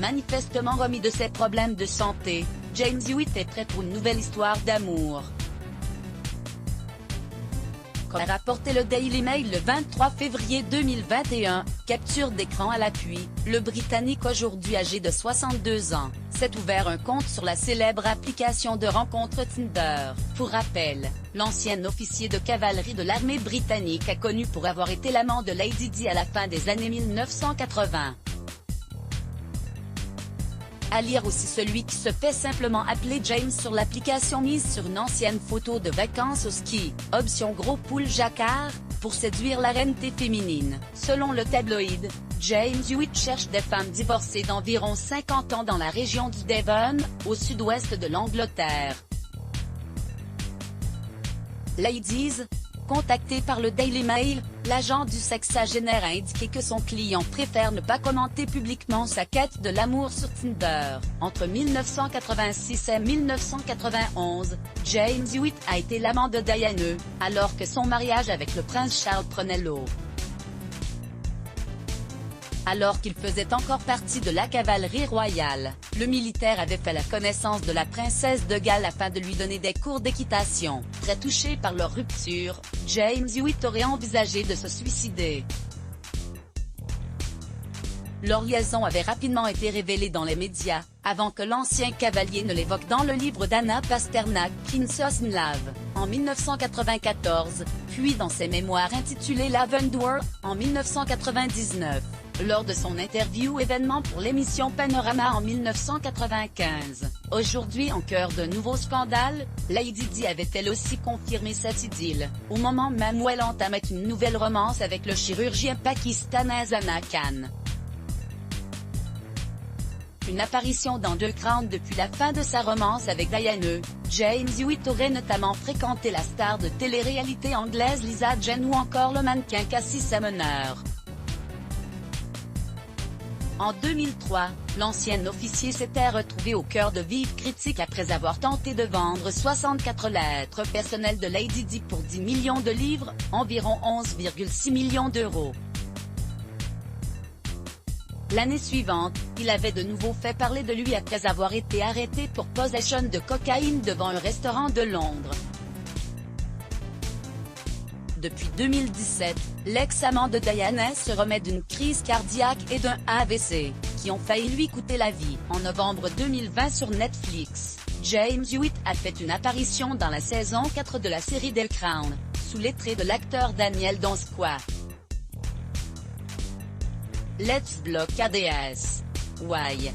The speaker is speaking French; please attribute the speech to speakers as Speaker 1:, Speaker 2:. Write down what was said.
Speaker 1: Manifestement remis de ses problèmes de santé, James Hewitt est prêt pour une nouvelle histoire d'amour. Comme a rapporté le Daily Mail le 23 février 2021, capture d'écran à l'appui, le Britannique aujourd'hui âgé de 62 ans, s'est ouvert un compte sur la célèbre application de rencontre Tinder. Pour rappel, l'ancien officier de cavalerie de l'armée britannique a connu pour avoir été l'amant de Lady Di à la fin des années 1980. À lire aussi celui qui se fait simplement appeler James sur l'application mise sur une ancienne photo de vacances au ski, option gros poule jacquard, pour séduire la reine-té féminine. Selon le tabloïd, James Hewitt cherche des femmes divorcées d'environ 50 ans dans la région du Devon, au sud-ouest de l'Angleterre. Ladies. Contacté par le Daily Mail, l'agent du sexagénaire a indiqué que son client préfère ne pas commenter publiquement sa quête de l'amour sur Tinder. Entre 1986 et 1991, James Hewitt a été l'amant de Diane, alors que son mariage avec le prince Charles prenait l'eau. Alors qu'il faisait encore partie de la cavalerie royale, le militaire avait fait la connaissance de la princesse de Galles afin de lui donner des cours d'équitation. Très touché par leur rupture, James Hewitt aurait envisagé de se suicider. Leur liaison avait rapidement été révélée dans les médias, avant que l'ancien cavalier ne l'évoque dans le livre d'Anna Pasternak, Princess in Love, en 1994, puis dans ses mémoires intitulés Lavender, en 1999. Lors de son interview événement pour l'émission Panorama en 1995. Aujourd'hui en cœur d'un nouveau scandale, Lady Di avait elle aussi confirmé cette idylle, au moment même où elle entamait une nouvelle romance avec le chirurgien pakistanais Azana Khan. Une apparition dans The Crown depuis la fin de sa romance avec Diane, James Hewitt aurait notamment fréquenté la star de télé-réalité anglaise Lisa Jane ou encore le mannequin Cassie Sumner. En 2003, l'ancien officier s'était retrouvé au cœur de vives critiques après avoir tenté de vendre 64 lettres personnelles de Lady Di pour 10 millions de livres, environ 11,6 millions d'euros. L'année suivante, il avait de nouveau fait parler de lui après avoir été arrêté pour possession de cocaïne devant un restaurant de Londres. Depuis 2017, l'ex-amant de Diana se remet d'une crise cardiaque et d'un AVC, qui ont failli lui coûter la vie. En novembre 2020 sur Netflix, James Hewitt a fait une apparition dans la saison 4 de la série The Crown, sous les traits de l'acteur Daniel Donskoy. Let's block ADS. Why?